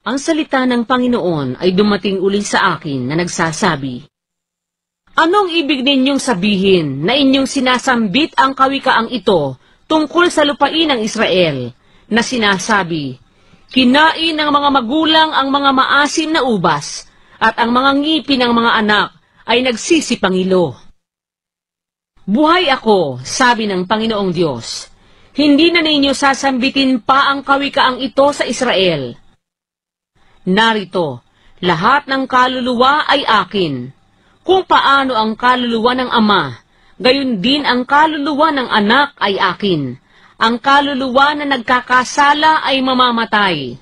Ang salita ng Panginoon ay dumating uli sa akin na nagsasabi, "Anong ibig ninyong sabihin na inyong sinasambit ang kawikaang ito tungkol sa lupain ng Israel, na sinasabi, kinain ng mga magulang ang mga maasim na ubas, at ang mga ngipin ng mga anak ay nagsisipangilo? Buhay ako," sabi ng Panginoong Diyos, "hindi na ninyo sasambitin pa ang kawikaang ito sa Israel. Narito, lahat ng kaluluwa ay akin. Kung paano ang kaluluwa ng Ama, gayon din ang kaluluwa ng anak ay akin. Ang kaluluwa na nagkakasala ay mamamatay.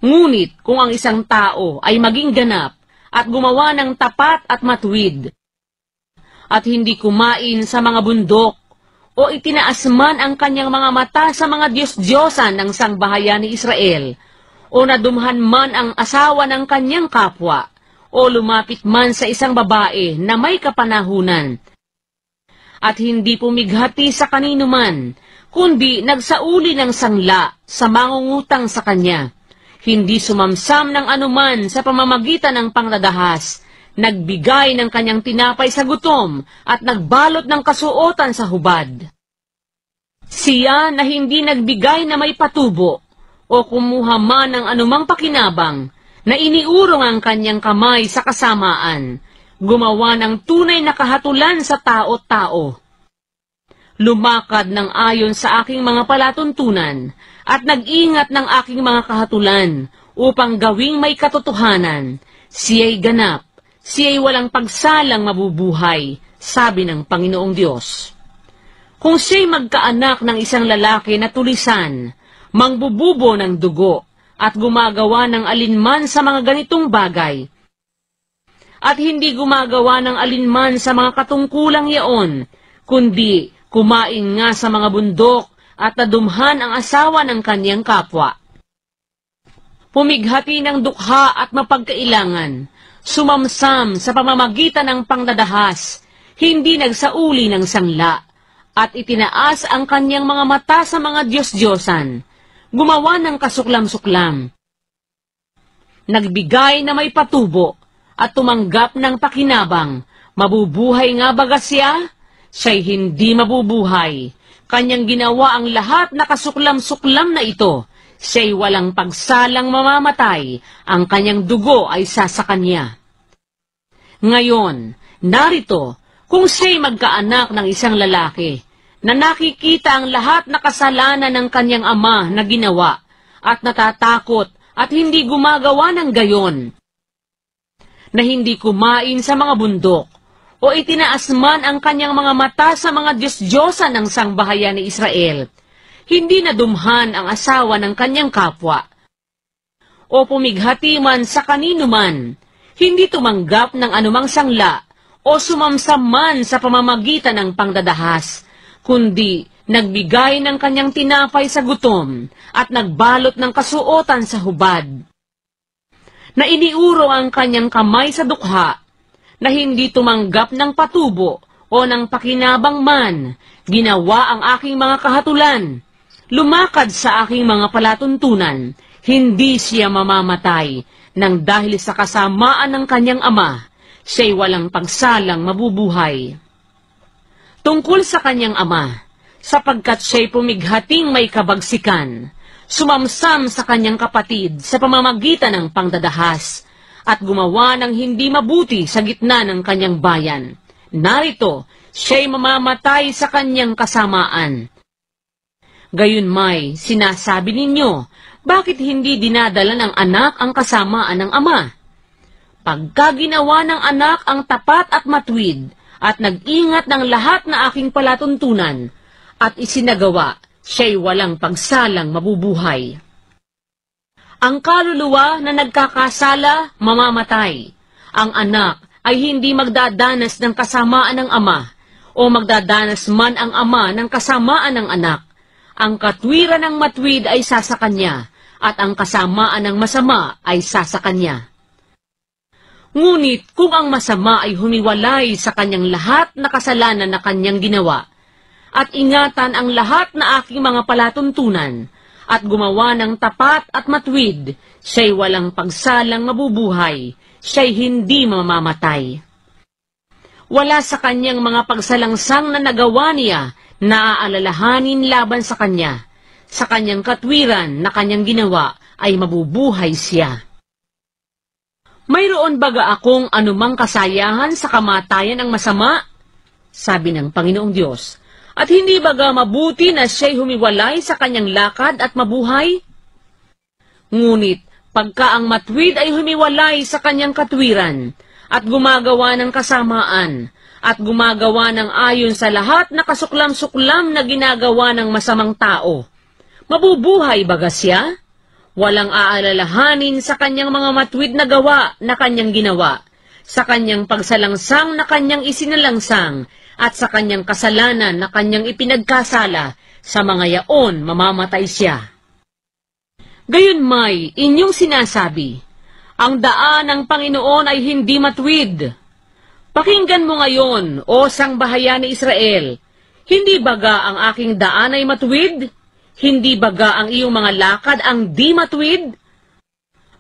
Ngunit kung ang isang tao ay maging ganap at gumawa ng tapat at matuwid, at hindi kumain sa mga bundok, o itinaas man ang kanyang mga mata sa mga Diyos-Diyosan ng sangbahayan ni Israel, o nadumhan man ang asawa ng kanyang kapwa, o lumapit man sa isang babae na may kapanahunan, at hindi pumighati sa kanino man, kundi nagsauli ng sangla sa mangungutang sa kanya, hindi sumamsam ng anuman sa pamamagitan ng pangdadahas, nagbigay ng kanyang tinapay sa gutom, at nagbalot ng kasuotan sa hubad. Siya na hindi nagbigay na may patubo, o kumuha man ng anumang pakinabang, na iniurong ang kanyang kamay sa kasamaan, gumawa ng tunay na kahatulan sa tao-tao. Lumakad ng ayon sa aking mga palatuntunan, at nag-ingat ng aking mga kahatulan, upang gawing may katotohanan. Siya'y ganap, siya'y walang pagsalang mabubuhay, sabi ng Panginoong Diyos. Kung siya'y magkaanak ng isang lalaki na tulisan, mangbububo ng dugo, at gumagawa ng alinman sa mga ganitong bagay, at hindi gumagawa ng alinman sa mga katungkulang yaon, kundi kumain nga sa mga bundok at nadumhan ang asawa ng kanyang kapwa. Pumighati ng dukha at mapagkailangan, sumamsam sa pamamagitan ng pangdadahas, hindi nagsauli ng sangla, at itinaas ang kanyang mga mata sa mga Diyos-Diyosan, gumawa ng kasuklam-suklam, nagbigay na may patubo, at tumanggap ng pakinabang. Mabubuhay nga baga siya? Siya'y hindi mabubuhay. Kanyang ginawa ang lahat na kasuklam-suklam na ito. Siya'y walang pagsalang mamamatay. Ang kanyang dugo ay sasakanya. Ngayon, narito, kung siya'y magkaanak ng isang lalaki, na nakikita ang lahat na kasalanan ng kanyang ama na ginawa, at natatakot at hindi gumagawa ng gayon, na hindi kumain sa mga bundok, o itinaas man ang kanyang mga mata sa mga Diyos-Diyosan ng sangbahayan ni Israel, hindi nadumhan ang asawa ng kanyang kapwa, o pumighati man sa kanino man, hindi tumanggap ng anumang sangla, o sumamsam man sa pamamagitan ng pangdadahas, kundi nagbigay ng kanyang tinapay sa gutom, at nagbalot ng kasuotan sa hubad, na iniuro ang kanyang kamay sa dukha, na hindi tumanggap ng patubo o ng pakinabang man, ginawa ang aking mga kahatulan, lumakad sa aking mga palatuntunan, hindi siya mamamatay, nang dahil sa kasamaan ng kanyang ama, siya'y walang pagsalang mabubuhay. Tungkol sa kanyang ama, sapagkat siya'y pumighating may kabagsikan, sumamsam sa kanyang kapatid sa pamamagitan ng pangdadahas, at gumawa ng hindi mabuti sa gitna ng kanyang bayan. Narito, siya'y mamamatay sa kanyang kasamaan. Gayunmay, sinasabi ninyo, bakit hindi dinadala ng anak ang kasamaan ng ama? Pagka ginawa ng anak ang tapat at matuwid, at nag-ingat ng lahat na aking palatuntunan, at isinagawa, siya'y walang pagsalang mabubuhay. Ang kaluluwa na nagkakasala, mamamatay. Ang anak ay hindi magdadanas ng kasamaan ng ama, o magdadanas man ang ama ng kasamaan ng anak. Ang katwiran ng matuwid ay sasa kanya, at ang kasamaan ng masama ay sasa kanya. Ngunit kung ang masama ay humiwalay sa kanyang lahat na kasalanan na kanyang ginawa, at ingatan ang lahat na aking mga palatuntunan, at gumawa ng tapat at matuwid, siya'y walang pagsalang mabubuhay, siya'y hindi mamamatay. Wala sa kanyang mga pagsalangsang na nagawa niya na aalalahanin laban sa kanya. Sa kanyang katwiran na kanyang ginawa ay mabubuhay siya. Mayroon baga akong anumang kasayahan sa kamatayan ng masama? Sabi ng Panginoong Diyos. At hindi baga mabuti na siya'y humiwalay sa kanyang lakad at mabuhay? Ngunit, pagka ang matuwid ay humiwalay sa kanyang katwiran, at gumagawa ng kasamaan, at gumagawa ng ayon sa lahat na kasuklam-suklam na ginagawa ng masamang tao, mabubuhay baga siya? Walang aalalahanin sa kanyang mga matuwid na gawa na kanyang ginawa, sa kanyang pagsalangsang na kanyang isinalangsang, at sa kanyang kasalanan na kanyang ipinagkasala, sa mga yaon mamamatay siya. Gayunmay, inyong sinasabi, ang daan ng Panginoon ay hindi matuwid. Pakinggan mo ngayon, o sangbahayan ni Israel, hindi baga ang aking daan ay matuwid? Hindi baga ang iyong mga lakad ang di matuwid?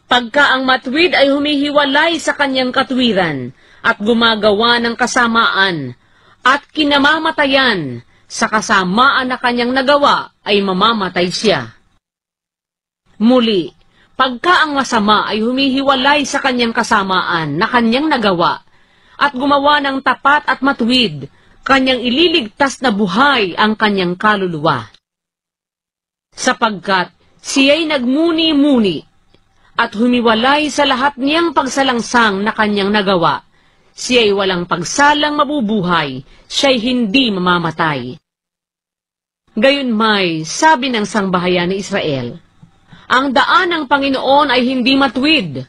Pagka ang matuwid ay humihiwalay sa kanyang katwiran, at gumagawa ng kasamaan, at kinamamatayan, sa kasamaan na kanyang nagawa ay mamamatay siya. Muli, pagka ang masama ay humihiwalay sa kanyang kasamaan na kanyang nagawa, at gumawa ng tapat at matuwid, kanyang ililigtas na buhay ang kanyang kaluluwa. Sapagkat siya'y nagmuni-muni, at humiwalay sa lahat niyang pagsalangsang na kanyang nagawa, siya'y walang pagsalang mabubuhay, siya'y hindi mamamatay. Gayunmay, sabi ng sangbahayan ni Israel, ang daan ng Panginoon ay hindi matuwid.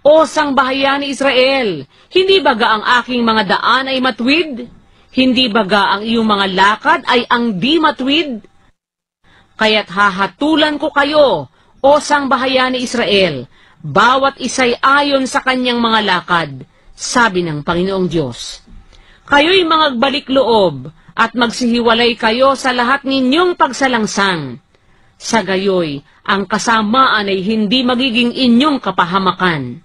O sangbahayan ni Israel, hindi baga ang aking mga daan ay matuwid? Hindi baga ang iyong mga lakad ay ang di matuwid? Kaya't hahatulan ko kayo, o sangbahayan ni Israel, bawat isa'y ayon sa kanyang mga lakad, sabi ng Panginoong Diyos. Kayo'y magbalik loob, at magsihiwalay kayo sa lahat ninyong pagsalangsang. Sa gayoy, ang kasamaan ay hindi magiging inyong kapahamakan.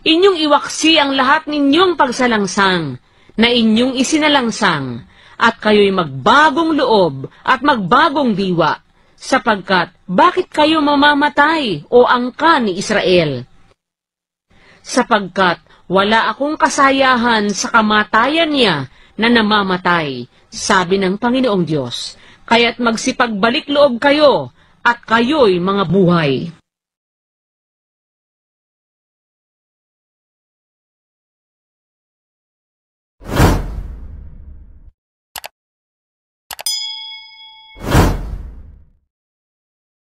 Inyong iwaksi ang lahat ninyong pagsalangsang, na inyong isinalangsang, at kayo'y magbagong loob at magbagong diwa, sapagkat bakit kayo mamamatay, o angkan ni Israel? Sapagkat wala akong kasayahan sa kamatayan niya na namamatay, sabi ng Panginoong Diyos. Kaya't magsipagbalik loob kayo, at kayo'y mga buhay.